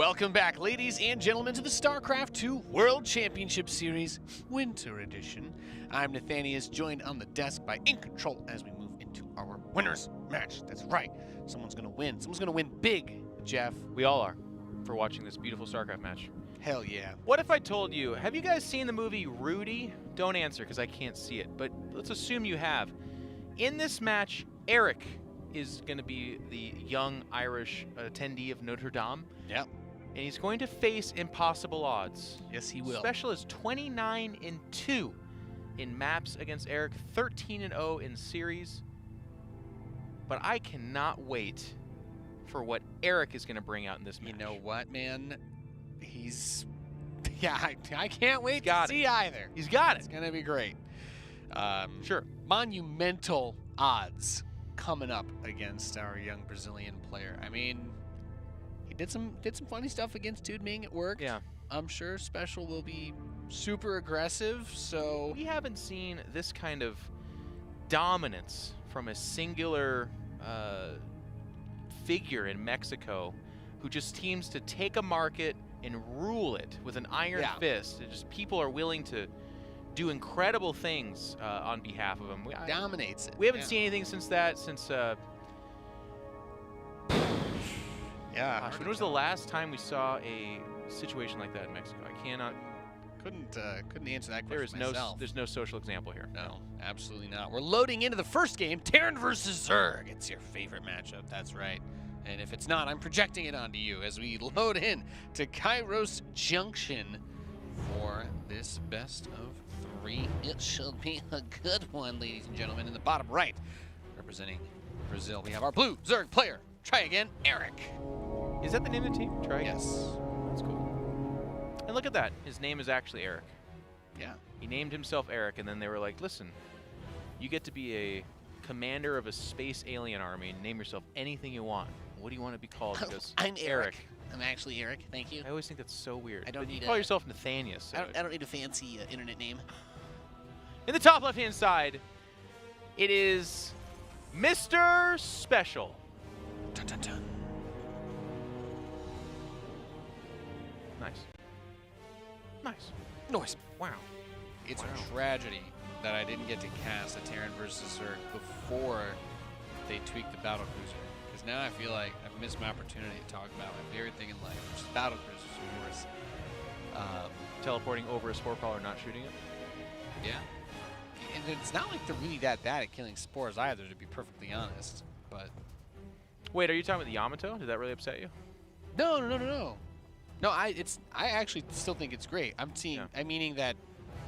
Welcome back, ladies and gentlemen, to the StarCraft 2 World Championship Series Winter Edition. I'm Nathanius, joined on the desk by In Control as we move into our winners match. That's right. Someone's going to win. Someone's going to win big, Jeff. We all are, for watching this beautiful StarCraft match. Hell yeah. What if I told you, have you guys seen the movie Rudy? Don't answer because I can't see it, but let's assume you have. In this match, Erik is going to be the young Irish attendee of Notre Dame. Yep. And he's going to face impossible odds. Yes, he will. SpeCial is 29-2 in maps against Erik, 13-0 in series. But I cannot wait for what Erik is going to bring out in this match. You know what, man? He's... Yeah, I can't wait to see either. He's got it. It's going to be great. Sure. Monumental odds coming up against our young Brazilian player. I mean, he did some funny stuff against Dude Ming. It worked. Yeah. I'm sure SpeCial will be super aggressive, so... We haven't seen this kind of dominance from a singular figure in Mexico who just seems to take a market and rule it with an iron fist. It just, people are willing to do incredible things on behalf of him. Dominates it. We haven't seen anything since that, yeah. Gosh, when was the last time we saw a situation like that in Mexico? I cannot. Couldn't answer that question myself. There's no social example here. No, absolutely not. We're loading into the first game, Terran versus Zerg. It's your favorite matchup, that's right. And if it's not, I'm projecting it onto you as we load in to Kairos Junction for this best of 3. It should be a good one, ladies and gentlemen. In the bottom right, representing Brazil, we have our blue Zerg player. Try again, Erik. Is that the name of the team? Try again. Yes. That's cool. And look at that. His name is actually Erik. Yeah. He named himself Erik, and then they were like, listen, you get to be a commander of a space alien army and name yourself anything you want. What do you want to be called? He goes, I'm Erik. I'm actually Erik. Thank you. I always think that's so weird. I don't need you call yourself Nathanius. So I don't need a fancy internet name. In the top left-hand side, it is Mr. SpeCial. Dun, dun, dun. Nice. Nice. Noise. Wow. It's a tragedy that I didn't get to cast a Terran versus Zerg before they tweaked the battlecruiser. Because now I feel like I've missed my opportunity to talk about my favorite thing in life, which is battlecruisers, of course. Teleporting over a spore crawler, not shooting it. Yeah. And it's not like they're really that bad at killing spores either, to be perfectly honest. But wait, are you talking about the Yamato? Did that really upset you? No. No, I actually still think it's great. I'm meaning that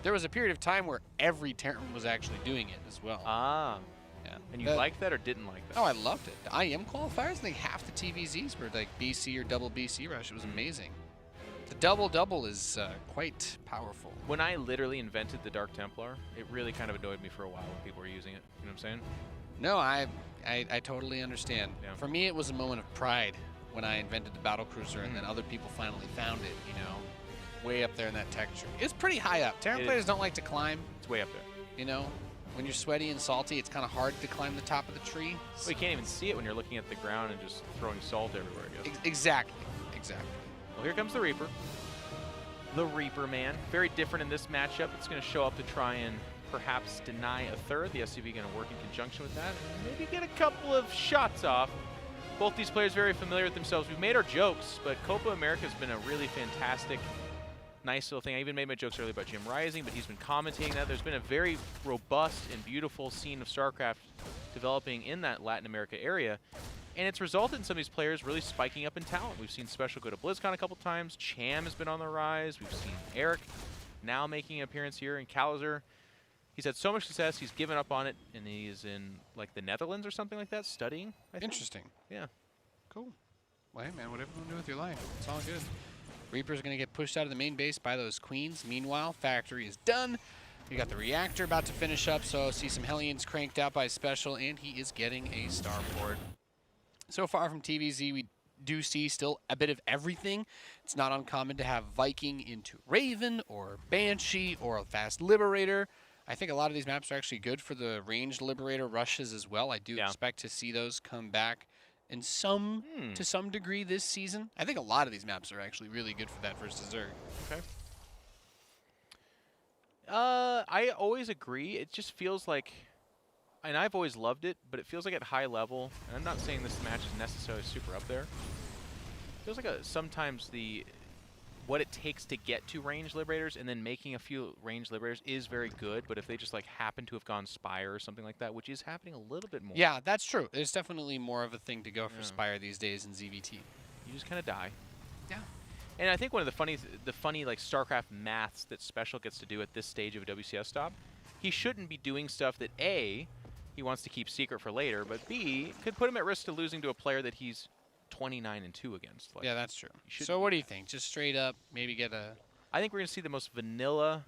there was a period of time where every Terran was actually doing it as well. Ah. Yeah. And you liked that or didn't like that? Oh, I loved it. The IM qualifiers, I think half the TvZs were like BC or double BC rush. It was amazing. The double-double is quite powerful. When I literally invented the Dark Templar, it really kind of annoyed me for a while when people were using it. You know what I'm saying? No, I totally understand. Yeah. For me, it was a moment of pride when I invented the battlecruiser, and then other people finally found it, you know, way up there in that tech tree. It's pretty high up. Terran players don't like to climb. It's way up there. You know, when you're sweaty and salty, it's kind of hard to climb the top of the tree. Well, you can't even see it when you're looking at the ground and just throwing salt everywhere, I guess. Exactly. Well, here comes the Reaper. The Reaper man. Very different in this matchup. It's going to show up to try and perhaps deny a third. The SCV going to work in conjunction with that and maybe get a couple of shots off. Both these players very familiar with themselves. We've made our jokes, but Copa America has been a really fantastic, nice little thing. I even made my jokes earlier about Jim Rising, but he's been commentating that. There's been a very robust and beautiful scene of StarCraft developing in that Latin America area. And it's resulted in some of these players really spiking up in talent. We've seen SpeCial go to BlizzCon a couple times. Cham has been on the rise. We've seen Erik now making an appearance here in Kalazar. He's had so much success, he's given up on it, and he's in like the Netherlands or something like that, studying, I think. Interesting. Yeah. Cool. Well, hey, man, whatever you want to do with your life, it's all good. Reaper's going to get pushed out of the main base by those queens. Meanwhile, factory is done. We got the reactor about to finish up, so see some Hellions cranked out by SpeCial, and he is getting a starport. So far from TvZ, we do see still a bit of everything. It's not uncommon to have Viking into Raven or Banshee or a fast Liberator. I think a lot of these maps are actually good for the ranged Liberator rushes as well. I do expect to see those come back in to some degree this season. I think a lot of these maps are actually really good for that versus Zerg. Okay. I always agree. It just feels like, and I've always loved it, but it feels like at high level, and I'm not saying this match is necessarily super up there. It feels like sometimes what it takes to get to range liberators and then making a few range liberators is very good, but if they just like happen to have gone Spire or something like that, which is happening a little bit more. Yeah, that's true. There's definitely more of a thing to go for Spire these days in ZVT. You just kind of die. Yeah. And I think one of the funny like StarCraft maths that SpeCial gets to do at this stage of a WCS stop, he shouldn't be doing stuff that A, he wants to keep secret for later, but B, could put him at risk to losing to a player that he's 29-2 against. Like, yeah, that's true. So what do you think? Just straight up, maybe get a... I think we're going to see the most vanilla,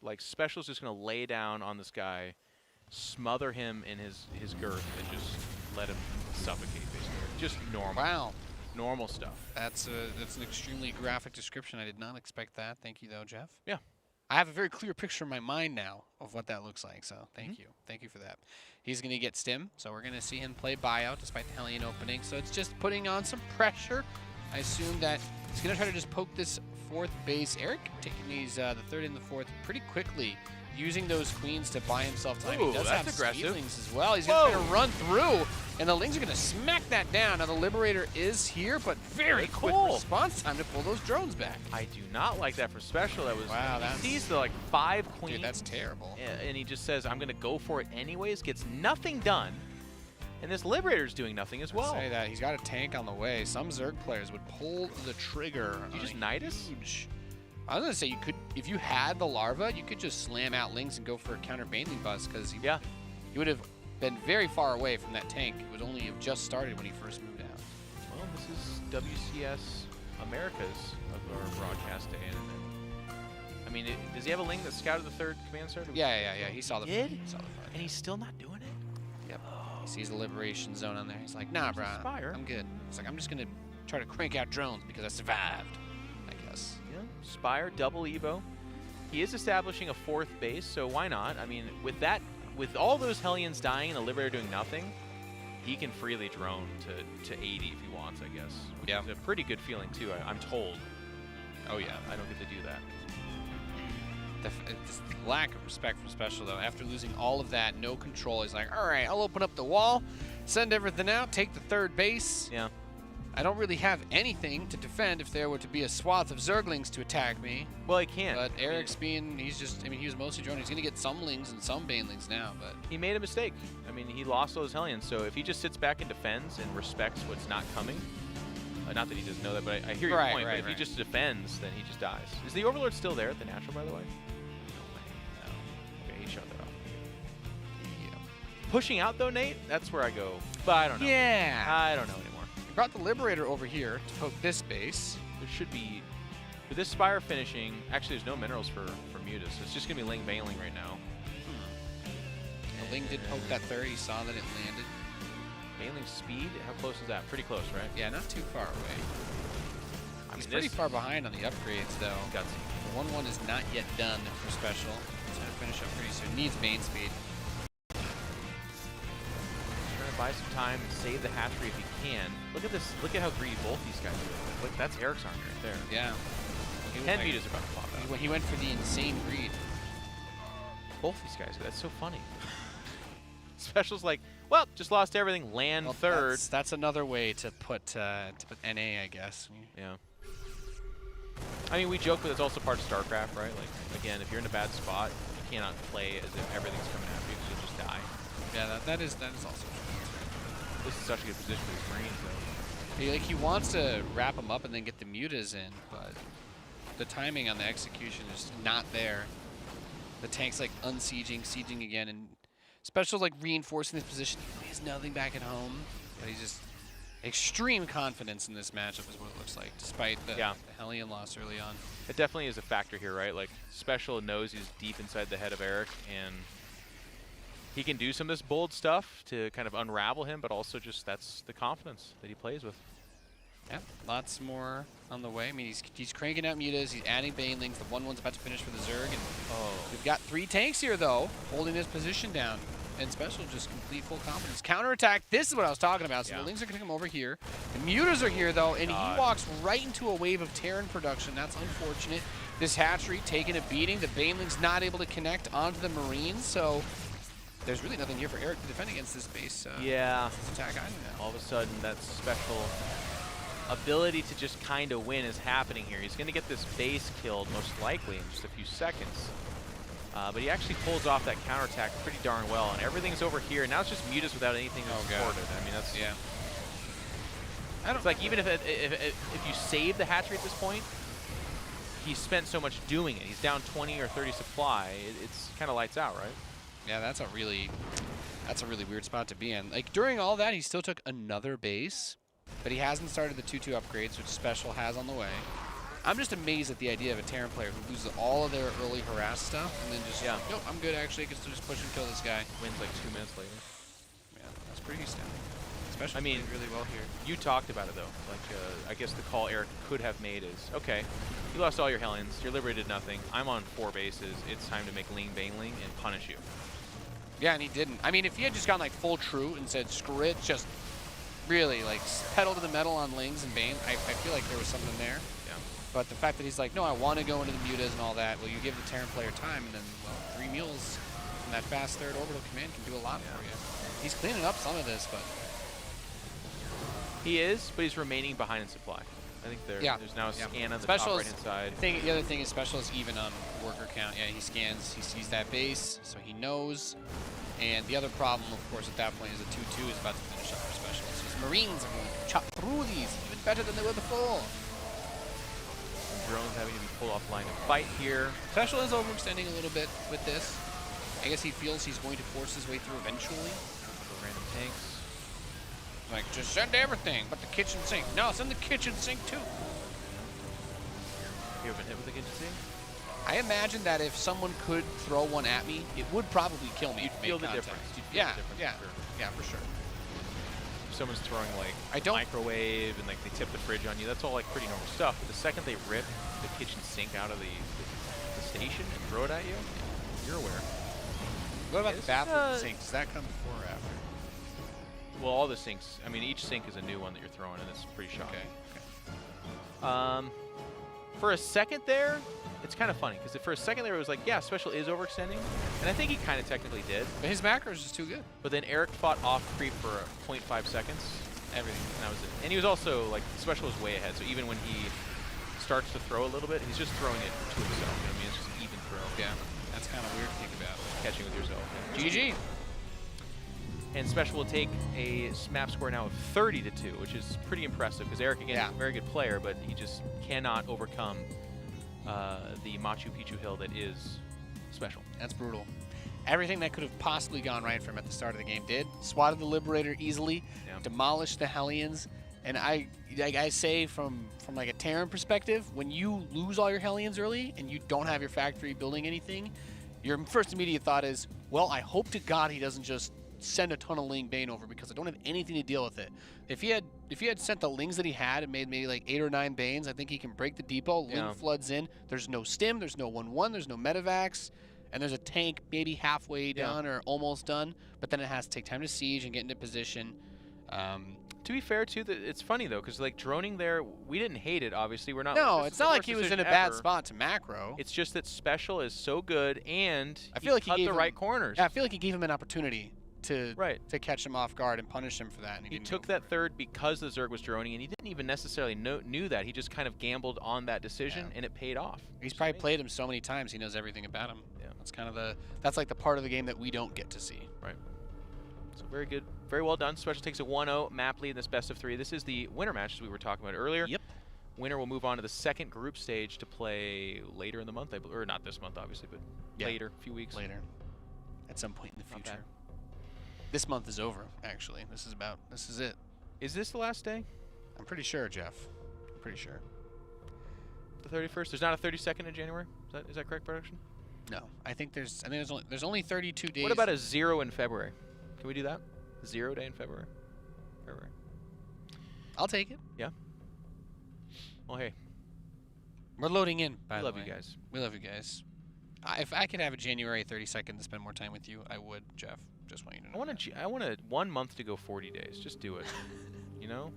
like SpeCial's just going to lay down on this guy, smother him in his girth, and just let him suffocate, basically. Just normal. Wow. Normal stuff. That's an extremely graphic description. I did not expect that. Thank you, though, Jeff. Yeah. I have a very clear picture in my mind now of what that looks like, so thank you. Thank you for that. He's going to get stim, so we're going to see him play buyout despite the Hellion opening. So it's just putting on some pressure. I assume that he's going to try to just poke this fourth base. Erik taking these the third and the fourth pretty quickly, using those queens to buy himself time. Ooh, he does that's have aggressive. Speedlings as well. He's going to try to run through, and the Lings are going to smack that down. Now the Liberator is here, but very quick response time to pull those drones back. I do not like that for SpeCial. That was wow. He sees the like 5 queens. Dude, that's terrible. And he just says, "I'm going to go for it anyways." Gets nothing done, and this Liberator's doing nothing as well. Say that he's got a tank on the way. Some Zerg players would pull the trigger. You just Nidus? Huge. I was gonna say you could, if you had the larva, you could just slam out Lings and go for a counter Baneling bust because he would have been very far away from that tank. It would only have just started when he first moved out. Well, this is WCS Americas of our broadcast day. I mean, does he have a Ling that scouted the third command center? Yeah. He saw the. He did? He saw the front. And he's still not doing it? Yep. He sees the liberation zone on there. He's like, nah, bro, I'm good. He's like, I'm just gonna try to crank out drones because I survived. I guess. Yeah. Spire, double Evo. He is establishing a fourth base, so why not? I mean, with all those Hellions dying and the Liberator doing nothing, he can freely drone to 80 if he wants, I guess. Which is a pretty good feeling, too, I'm told. Oh, yeah. I don't get to do that. This lack of respect from SpeCial, though. After losing all of that, no control, he's like, all right, I'll open up the wall, send everything out, take the third base. Yeah. I don't really have anything to defend if there were to be a swath of Zerglings to attack me. Well, he can't. But Erik's being, he was mostly droning. He's going to get some Lings and some Banelings now, but... He made a mistake. I mean, he lost those Hellions, so if he just sits back and defends and respects what's not coming, not that he doesn't know that, but I hear your point, but if he just defends, then he just dies. Is the Overlord still there at the natural, by the way? No. Okay, he shut that off. Yeah. Pushing out, though, Nate, that's where I go, but I don't know. Yeah. I don't know anymore. Brought the Liberator over here to poke this base. There should be, with this Spire finishing, actually there's no minerals for Mutas. It's just going to be Ling Baneling right now. The Ling did poke that third. He saw that it landed. Baneling's speed, how close is that? Pretty close, right? Yeah, not too far away. He's pretty far behind on the upgrades, though. Gutsy. The 1-1 is not yet done for SpeCial. It's going to finish up pretty soon. Needs Bane speed. Buy some time and save the hatchery if he can. Look at this. Look at how greedy both these guys are. Look, that's Erik's army right there. Yeah. 10 Mutas are about to pop out. He went for the insane greed. Both these guys. That's so funny. SpeCial's like, well, just lost everything. Land third. That's another way to put NA, I guess. Yeah. I mean, we joke, but it's also part of StarCraft, right? Like, again, if you're in a bad spot, you cannot play as if everything's coming after you because you'll just die. Yeah, that is also true. This is such a good position for these Marines, though. He wants to wrap them up and then get the Mutas in, but the timing on the execution is not there. The tank's like unsieging, sieging again, and SpeCial's like reinforcing his position. He has nothing back at home, but he's just extreme confidence in this matchup is what it looks like, despite the Hellion loss early on. It definitely is a factor here, right? Like, SpeCial knows he's deep inside the head of Erik, and he can do some of this bold stuff to kind of unravel him, but also just that's the confidence that he plays with. Yeah, lots more on the way. I mean, he's cranking out Mutas, he's adding Banelings. The 1-1's about to finish for the Zerg, and we've got 3 tanks here, though, holding this position down. and SpeCial just complete full confidence. Counterattack, this is what I was talking about. So the Lings are going to come over here. The Mutas are here, though, and he walks right into a wave of Terran production. That's unfortunate. This hatchery taking a beating. The Baneling's not able to connect onto the Marines, so there's really nothing here for Erik to defend against this base. This attack either now. All of a sudden, that special ability to just kind of win is happening here. He's going to get this base killed, most likely, in just a few seconds. But he actually pulls off that counterattack pretty darn well, and everything's over here. Now it's just Mutas without anything to support it. I mean, that's It's like even if you save the hatchery at this point, he's spent so much doing it. He's down 20 or 30 supply. It's kind of lights out, right? Yeah, that's a really weird spot to be in. Like during all that, he still took another base, but he hasn't started the 2-2 upgrades, which SpeCial has on the way. I'm just amazed at the idea of a Terran player who loses all of their early harass stuff and then just, nope, I'm good actually, I can still just push and kill this guy. Wins like 2 minutes later. Yeah, that's pretty astounding. SpeCial I mean, really well here. You talked about it though. Like, I guess the call Erik could have made is, okay, you lost all your Hellions, your Liberator did nothing, I'm on 4 bases, it's time to make Ling Baneling and punish you. Yeah, and he didn't. I mean, if he had just gone like full true and said, screw it, just really like pedal to the metal on Lings and Bane, I feel like there was something there. Yeah. But the fact that he's like, no, I want to go into the mutas and all that, well, you give the Terran player time, and then, well, 3 mules from that fast third orbital command can do a lot for you. He's cleaning up some of this, but... He is, but he's remaining behind in supply. I think there's now a scan on the top right-hand side. The other thing is SpeCial is even on worker count. Yeah, he scans, he sees that base, so he knows. And the other problem, of course, at that point is a 2-2 is about to finish up for SpeCial. So his Marines are going to chop through these even better than they were before. Drones having to be pulled offline to fight here. SpeCial is overextending a little bit with this. I guess he feels he's going to force his way through eventually. Random tanks. Like, just send everything but the kitchen sink. No, send the kitchen sink too. You ever been hit with the kitchen sink? I imagine that if someone could throw one at me, it would probably kill me. You'd feel the difference. Yeah, for sure. If someone's throwing like microwave and like they tip the fridge on you, that's all like pretty normal stuff. But the second they rip the kitchen sink out of the station and throw it at you, you're aware. What about the bathroom sink? Does that come before or after? Well, all the sinks. I mean, each sink is a new one that you're throwing, and it's pretty shocking. Okay. For a second there, it's kind of funny because for a second there it was like, yeah, SpeCial is overextending, and I think he kind of technically did. But his macro is just too good. But then Erik fought off creep for 0.5 seconds, everything, and that was it. And he was also like SpeCial was way ahead, so even when he starts to throw a little bit, he's just throwing it to himself. You know what I mean? It's just an even throw. Yeah, that's kind of weird to think about. Catching with yourself. GG. And SpeCial will take a map score now of 30-2, which is pretty impressive because Erik, again, is a very good player, but he just cannot overcome the Machu Picchu hill that is SpeCial. That's brutal. Everything that could have possibly gone right for him at the start of the game did. Swatted the Liberator easily, demolished the Hellions, and I say from like a Terran perspective, when you lose all your Hellions early and you don't have your factory building anything, your first immediate thought is, well, I hope to God he doesn't just send a ton of Ling Bane over because I don't have anything to deal with it. If he had sent the Lings that he had and made maybe like 8 or 9 Banes, I think he can break the depot. Ling floods in. There's no stim. There's no 1-1. There's no medevacs. And there's a tank maybe halfway done or almost done. But then it has to take time to siege and get into position. To be fair, too, it's funny, though, because like droning there, we didn't hate it, obviously. We're not. No, it's not like he was in a bad spot to macro. It's just that SpeCial is so good and I feel like he cut gave the right corners. Yeah, I feel like he gave him an opportunity to catch him off guard and punish him for that. And he took that third because the Zerg was droning, and he didn't even necessarily knew that. He just kind of gambled on that decision, and it paid off. He's probably played him so many times, he knows everything about him. Yeah, that's kind of that's like the part of the game that we don't get to see. Right. So very good, very well done. SpeCial takes a 1-0 map lead in this best of 3. This is the winner match as we were talking about earlier. Yep. Winner will move on to the second group stage to play later in the month, or not this month, obviously, but later, a few weeks later, at some point in the future. This month is over, actually. This is it. Is this the last day? I'm pretty sure, Jeff. I'm pretty sure. The 31st? There's not a 32nd in January? Is that correct, production? No. I think there's only 32 days. What about a 0 in February? Can we do that? 0 day in February? I'll take it. Yeah. Well, hey. We're loading in, by the way. We love you guys. We love you guys. If I could have a January 32nd to spend more time with you, I would, Jeff. Just want you to know. I want a 1 month to go 40 days. Just do it. You know?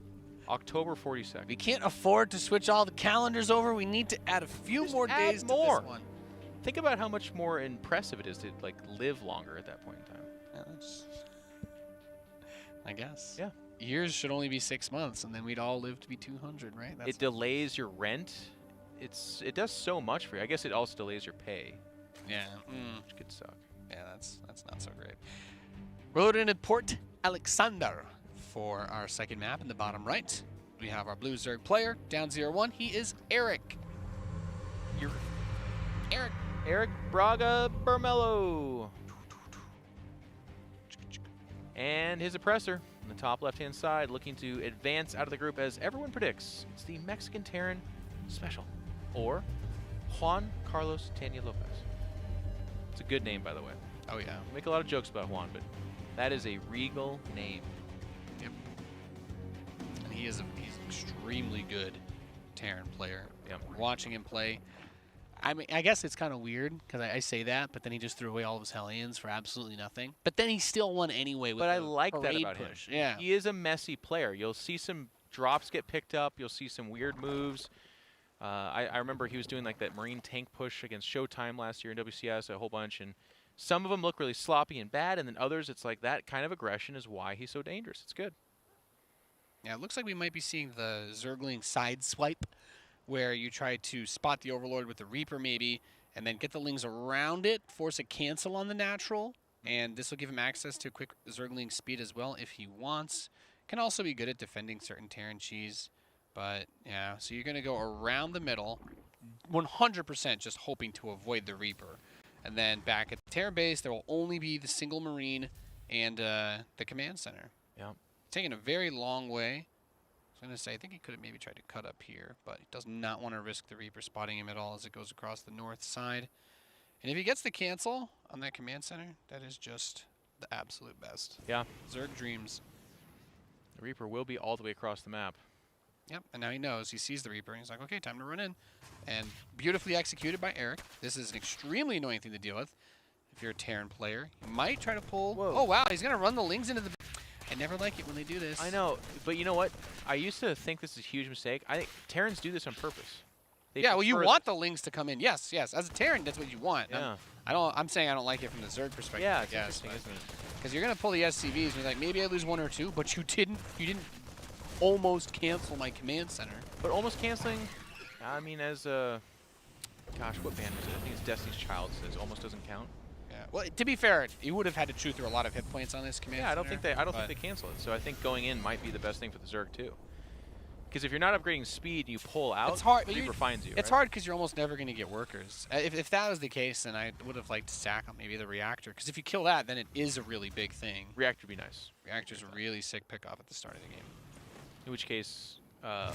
October 42nd. We can't afford to switch all the calendars over. We need to add a few Just more add days more. to this one. Think about how much more impressive it is to like live longer at that point in time. Yeah, I guess. Yeah. Years should only be 6 months, and then we'd all live to be 200, right? It delays your rent. It does so much for you. I guess it also delays your pay, Yeah. which could suck. Yeah, that's not so great. We're loaded into Port Alexander for our second map in the bottom right. We have our blue Zerg player, down 0-1. He is Erik. Erik Braga Bermello. And his oppressor on the top left-hand side looking to advance out of the group as everyone predicts. It's the Mexican Terran SpeCial, or Juan Carlos Tanya Lopez. It's a good name, by the way. Oh, yeah. We make a lot of jokes about Juan, but that is a regal name. Yep. And he's an extremely good Terran player. Yep. Watching him play, I mean, I guess it's kind of weird because I say that, but then he just threw away all of his Hellions for absolutely nothing. But then he still won anyway with But I the like that parade about push. him. Yeah. He is a messy player. You'll see some drops get picked up. You'll see some weird moves. I remember he was doing like that Marine tank push against Showtime last year in WCS, a whole bunch, and some of them look really sloppy and bad, and then others, it's like that kind of aggression is why he's so dangerous. It's good. Yeah, it looks like we might be seeing the Zergling side swipe, where you try to spot the Overlord with the Reaper maybe, and then get the Lings around it, force a cancel on the natural, and this will give him access to quick Zergling speed as well if he wants. Can also be good at defending certain Terran cheese, but yeah, so you're going to go around the middle, 100% just hoping to avoid the Reaper. And then back at the Terran base, there will only be the single Marine and the command center. Yeah. Taking a very long way. I was going to say, I think he could have maybe tried to cut up here, but he does not want to risk the Reaper spotting him at all as it goes across the north side. And if he gets the cancel on that command center, that is just the absolute best. Yeah. Zerg dreams. The Reaper will be all the way across the map. Yep, and now he knows. He sees the Reaper, and he's like, okay, time to run in. And beautifully executed by Erik. This is an extremely annoying thing to deal with if you're a Terran player. You might try to pull... Whoa. Oh, wow, he's going to run the Lings into the... I never like it when they do this. I know, but you know what? I used to think this is a huge mistake. I think Terrans do this on purpose. They Yeah, well, you prefer want this. the Lings to come in. Yes, yes. As a Terran, that's what you want. Yeah. I'm saying I don't like it from the Zerg perspective. Yeah, I it's guess, interesting, isn't it? because you're going to pull the SCVs, and you're like, maybe I lose one or two, but you didn't almost cancel my command center. But almost canceling, I mean, as a... Gosh, what band was it? I think it's Destiny's Child says almost doesn't count. Yeah. Well, to be fair, you would have had to chew through a lot of hit points on this command Yeah, I don't center, think but- they cancel it. So I think going in might be the best thing for the Zerg too. Because if you're not upgrading speed and you pull out, It's hard, but Reaper finds you. It's right? hard because you're almost never going to get workers. If that was the case, then I would have liked to sack on maybe the reactor. Because if you kill that, then it is a really big thing. Reactor would be nice. Reactor's a really sick pickoff at the start of the game. In which case,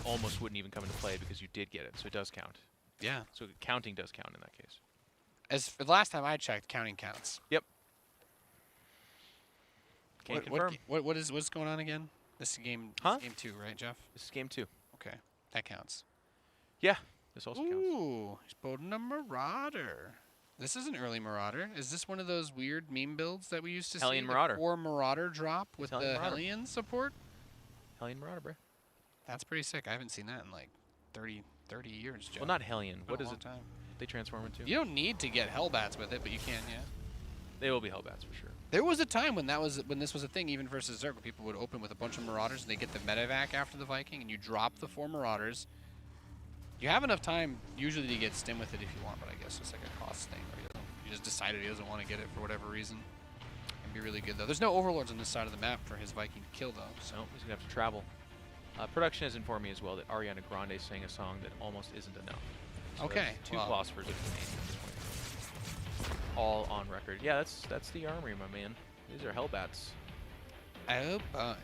almost wouldn't even come into play because you did get it, so it does count. Yeah. So counting does count in that case. As for the last time I checked, counting counts. Yep. Can't confirm. What's going on again? This is game. Huh? This is game 2, right, Jeff? This is game 2. Okay, that counts. Yeah, this also counts. Ooh, he's building a Marauder. This is an early Marauder. Is this one of those weird meme builds that we used to Hellion see? Marauder. The 4 Marauder drop with Hellion the Marauder. Hellion support? Hellion Marauder, bro. That's pretty sick. I haven't seen that in like 30 years, Jeff. Well, not Hellion. Been What a is long it? time. They transform into? You don't need to get Hellbats with it, but you can, yeah. They will be Hellbats for sure. There was a time when this was a thing, even versus Zerg, where people would open with a bunch of Marauders and they get the medevac after the Viking, and you drop the 4 Marauders. You have enough time usually to get stim with it if you want, but I guess it's like a cost thing. Where he just decided he doesn't want to get it for whatever reason. It'd be really good though. There's no Overlords on this side of the map for his Viking to kill though. So So he's gonna have to travel. Production has informed me as well that Ariana Grande sang a song that almost isn't enough. So okay, that's 2 well, philosophers of the name at this point. All on record. Yeah, that's the armory, my man. These are Hellbats oh boy.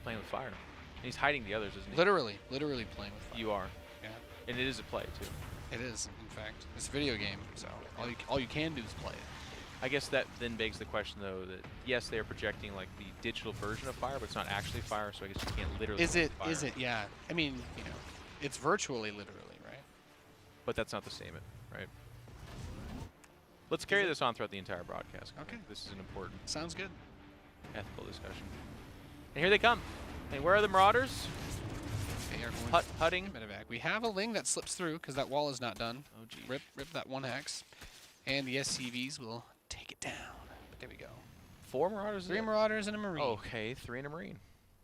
playing with fire. And he's hiding the others, isn't he? Literally playing with fire. You are. Yeah, And it is a play too. it is. In fact, it's a video game, so all you can do is play it. I guess that then begs the question though that yes, they are projecting like the digital version of fire, but it's not actually fire, so I guess you can't literally Is it? fire. Is it? Yeah. I mean, you know, it's virtually literally, right? But that's not the same, right? Let's carry this on throughout the entire broadcast. Okay. This is an important Sounds good. ethical discussion. And here they come. And where are the Marauders? They are going Hutting. medevac. We have a Ling that slips through because that wall is not done. Oh, geez. Rip that 1 hex. And the SCVs will take it down. But there we go. 4 Marauders? 3 Marauders and a Marine. Okay, 3 and a Marine.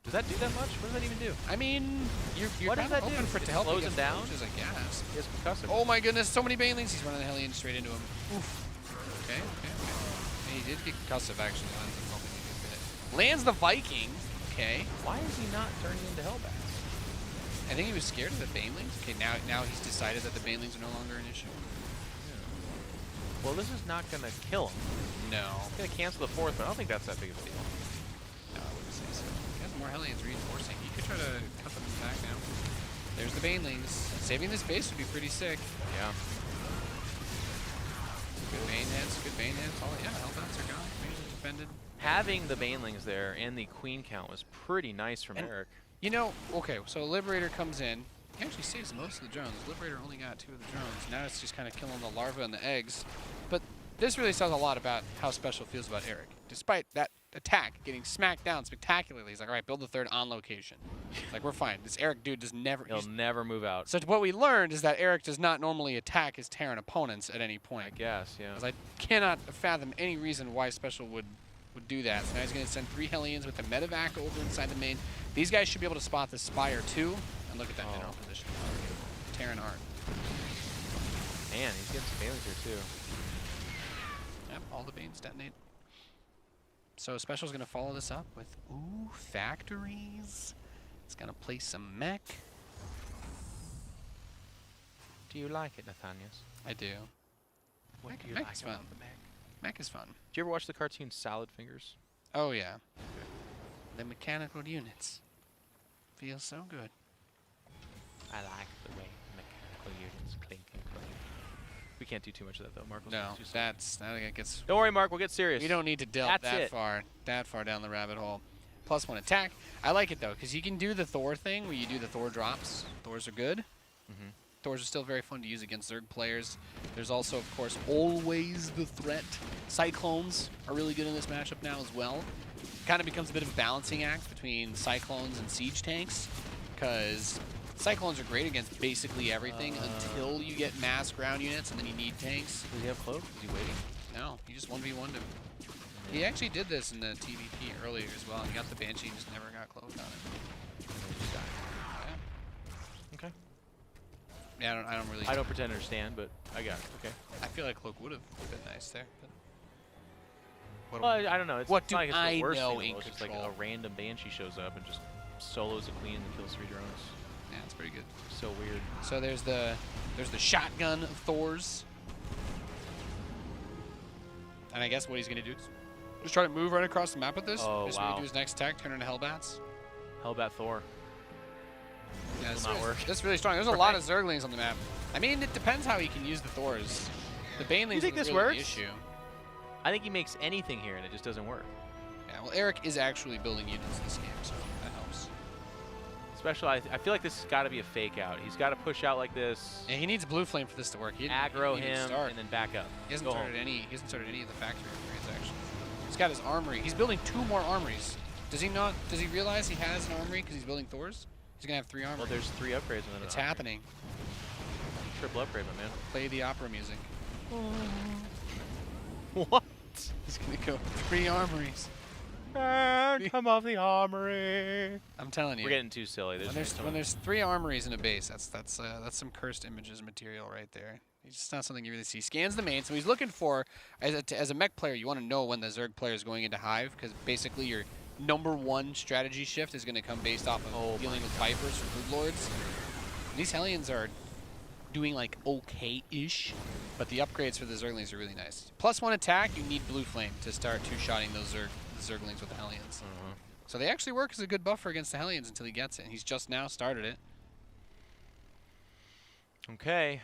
Does that do that much? What does that even do? I mean, you're What does kind of that do? hoping for it It to help slows against him down? roaches, I guess. He has concussive. Oh my goodness, so many Banelings. He's running the Hellion straight into him. Oof. Okay. And he did get concussive, actually. Lands him hoping he could fit. Lands the Viking. Okay. Why is he not turning into Hellbats? I think he was scared of the Banelings. Okay, now he's decided that the Banelings are no longer an issue. Well, this is not going to kill him. No. It's going to cancel the 4th, but I don't think that's that big of a deal. No, I wouldn't say so. He has more Hellions reinforcing. He could try to cut them back now. There's the Banelings. Saving this base would be pretty sick. Yeah. Good Bane heads, good Bane heads. Oh yeah, Hellbats are gone. Majorly defended. Having the Banelings there and the Queen count was pretty nice from Erik. You know, okay, so Liberator comes in. He actually saves most of the drones. Liberator only got 2 of the drones. Now it's just kind of killing the larvae and the eggs. But this really says a lot about how SpeCial feels about Erik. Despite that attack getting smacked down spectacularly, he's like, all right, build the 3rd on location. Like, we're fine. This Erik dude does never... He'll never move out. So what we learned is that Erik does not normally attack his Terran opponents at any point. I guess, yeah. Because I cannot fathom any reason why SpeCial would do that. So now he's going to send 3 Hellions with the medevac over inside the main. These guys should be able to spot the Spire too. And look at that mineral position. Terran art. Man, he's getting some Banelings here too. Yep, all the Banes detonate. So SpeCial's going to follow this up with, ooh, factories. It's going to place some mech. Do you like it, Nathanias? I do. What do you Mech like is about fun. the mech? Mech is fun. Did you ever watch the cartoon Salad Fingers? Oh, yeah. The mechanical units. Feels so good. I like the way mechanical units clink and clink. We can't do too much of that though, Mark. No, that gets... Don't worry, Mark. We'll get serious. We don't need to delve That's that far down the rabbit hole. +1 attack. I like it though, because you can do the Thor thing where you do the Thor drops. Thors are good. Thors are still very fun to use against Zerg players. There's also, of course, always the threat. Cyclones are really good in this matchup now as well. Kind of becomes a bit of a balancing act between Cyclones and Siege tanks, because Cyclones are great against basically everything until you get mass ground units, and then you need tanks. Does he have cloak? Is he waiting? No, he just 1v1'd him. He actually did this in the TvP earlier as well. He got the Banshee and just never got cloaked on it. Yeah. Okay. Yeah, I don't really... I don't pretend to understand, but I got it. Okay. I feel like cloak would have been nice there. But Well, I don't know. It's What it's do not like it's I the worst know thing in It's just like control? a random Banshee shows up and just solos a queen and kills 3 drones. yeah, it's pretty good. So weird. So there's the shotgun of Thors. And I guess what he's going to do is just try to move right across the map with this. Oh, Just wow. do his next attack, turn into Hellbats. Hellbat Thor. Yeah, Will not work. That's really strong. There's a lot of Zerglings on the map. I mean, it depends how he can use the Thors. The Banelings You think is this really works? the issue. I think he makes anything here and it just doesn't work. Yeah, well, Erik is actually building units this game, so that helps. Especially, I feel like this has got to be a fake out. He's got to push out like this, Yeah, he needs Blue Flame for this to work. He aggro didn't even him, start. and then back up. He hasn't Go home. started any. He hasn't started any of the factory upgrades actually. He's got his armory. He's building 2 more armories. Does he not? Does he realize he has an armory because he's building Thors? He's gonna have 3 armories. Well, there's 3 upgrades and then It's an happening. triple upgrade, my man. Play the opera music. What? He's gonna go 3 armories. And come off the armory. I'm telling you. We're getting too silly. When there's 3 armories in a base, that's some cursed images material right there. It's just not something you really see. Scans the main, so he's looking for, as a mech player, you want to know when the Zerg player is going into Hive, because basically your #1 strategy shift is going to come based off of dealing with Vipers or Brood Lords. And these Hellions are doing like okay-ish, but the upgrades for the Zerglings are really nice. +1 attack, you need Blue Flame to start two-shotting those Zerglings with the Hellions. So they actually work as a good buffer against the Hellions until he gets it. He's just now started it. Okay.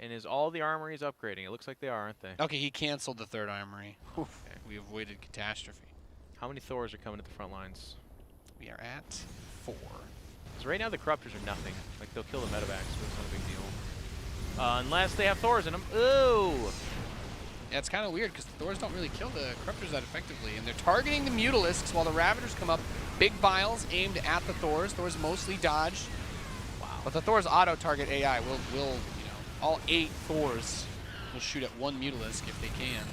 And is all the armories upgrading? It looks like they are, aren't they? Okay, he canceled the 3rd armory. Okay. We avoided catastrophe. How many Thors are coming to the front lines? We are at 4. Because right now the Corruptors are nothing. Like, they'll kill the medevacs, but it's not a big deal. Unless they have Thors in them. Ooh! Yeah, it's kind of weird because the Thors don't really kill the Corruptors that effectively, and they're targeting the Mutalisks while the Ravagers come up. Big vials aimed at the Thors. Thors mostly dodge. Wow. But the Thors auto-target AI will, you know, all 8 Thors will shoot at 1 Mutalisk if they can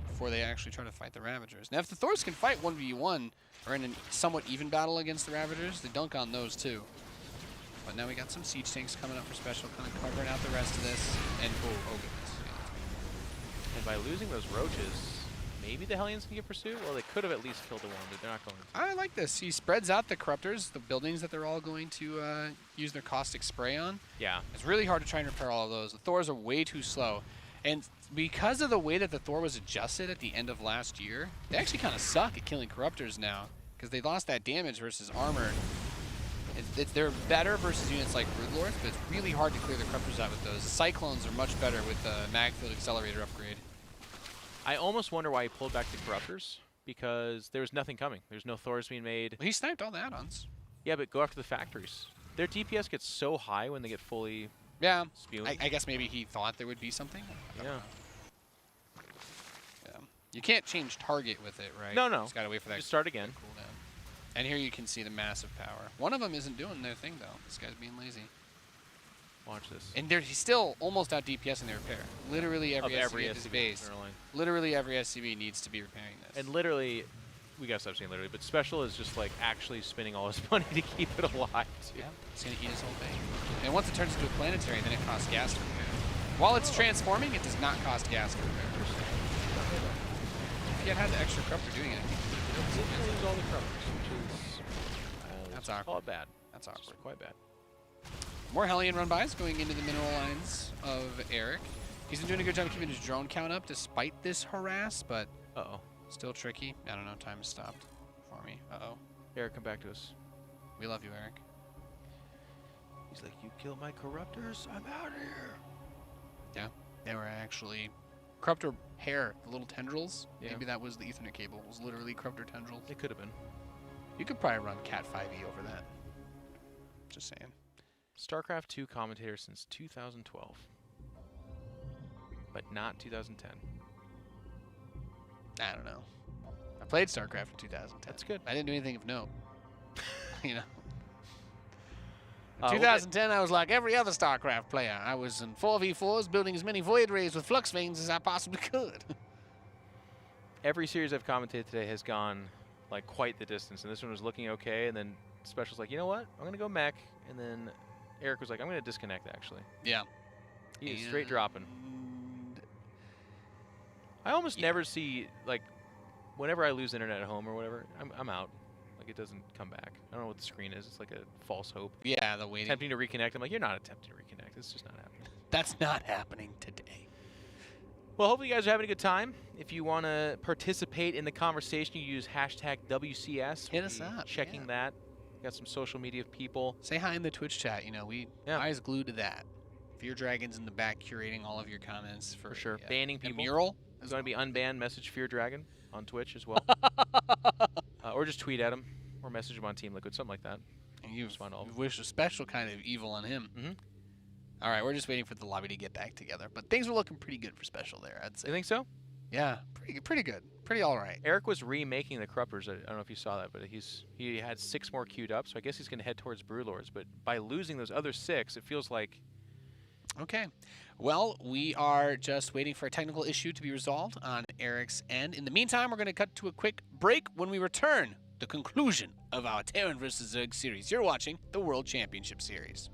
before they actually try to fight the Ravagers. Now, if the Thors can fight 1v1 or in a somewhat even battle against the Ravagers, they dunk on those too. But now we got some siege tanks coming up for special, kind of covering out the rest of this. And oh goodness. And by losing those roaches, maybe the Hellions can get pursuit? Well, they could have at least killed the one, but they're not going to. I like this. He spreads out the Corruptors, the buildings that they're all going to use their caustic spray on. Yeah. It's really hard to try and repair all of those. The Thors are way too slow. And because of the way that the Thor was adjusted at the end of last year, they actually kind of suck at killing Corruptors now because they lost that damage versus armor. They're better versus units like Broodlords, but it's really hard to clear the Corruptors out with those. The Cyclones are much better with the Magfield Accelerator upgrade. I almost wonder why he pulled back the Corruptors, because there was nothing coming. There's no Thors being made. Well, he sniped all the add-ons. Yeah, but go after the factories. Their DPS gets so high when they get fully spewed. I guess maybe he thought there would be something. I don't know. Yeah. You can't change target with it, right? No, no. Just gotta wait for that. Just start again. Cooldown. And here you can see the massive power. One of them isn't doing their thing though. This guy's being lazy. Watch this. And he's still almost out DPS in their repair. Literally every SCV at this base. Literally every SCV needs to be repairing this. And literally, we gotta stop saying literally, but special is just like actually spending all his money to keep it alive. Too. Yeah, it's gonna eat his whole thing. And once it turns into a planetary, then it costs gas to repair. While it's transforming, it does not cost gas to repair. If you had the extra Corruptor doing it, I think It lose all the Corruptors, which is that's awkward. call it bad. That's It's awkward. quite bad. More Hellion run-bys going into the mineral lines of Erik. He's been doing a good job keeping his drone count up despite this harass, but still tricky. I don't know, time has stopped for me. Erik, come back to us. We love you, Erik. He's like, you killed my Corruptors, I'm out of here. Yeah, they were actually Corruptor hair, the little tendrils. Yeah. Maybe that was the Ethernet cable. It was literally Corruptor tendrils. It could have been. You could probably run Cat 5e over that. Just saying. StarCraft 2 commentator since 2012. But not 2010. I don't know. I played StarCraft in 2010. That's good. I didn't do anything of note. You know. We'll 2010, I was like every other StarCraft player. I was in 4v4s, building as many Void Rays with Flux Veins as I possibly could. Every series I've commentated today has gone like quite the distance, and this one was looking okay, and then Special's like, you know what? I'm gonna go mech, and then Erik was like, I'm gonna disconnect actually. Yeah. He's straight dropping. I almost never see, like, whenever I lose internet at home or whatever, I'm out. Like, it doesn't come back. I don't know what the screen is. It's like a false hope. Yeah, the waiting. Attempting to reconnect. I'm like, you're not attempting to reconnect. It's just not happening. That's not happening today. Well, hopefully you guys are having a good time. If you want to participate in the conversation, you use hashtag WCS. Hit us up. Checking that. Got some social media people. Say hi in the Twitch chat. You know, we eyes glued to that. Fear Dragon's in the back curating all of your comments for sure. Banning people. Mural. It's going to be unbanned. Message Fear Dragon on Twitch as well. Or just tweet at him or message him on Team Liquid, something like that. And you wish a special kind of evil on him. Mm-hmm. All right, we're just waiting for the lobby to get back together. But things were looking pretty good for special there, I'd say. You think so? Yeah, pretty good. Pretty all right. Erik was remaking the Corruptors. I don't know if you saw that, but he had 6 more queued up, so I guess he's going to head towards Broodlords. But by losing those other 6, it feels like... Okay. Well, we are just waiting for a technical issue to be resolved on Erik's end. In the meantime, we're going to cut to a quick break. When we return, the conclusion of our Terran vs. Zerg series. You're watching the World Championship Series.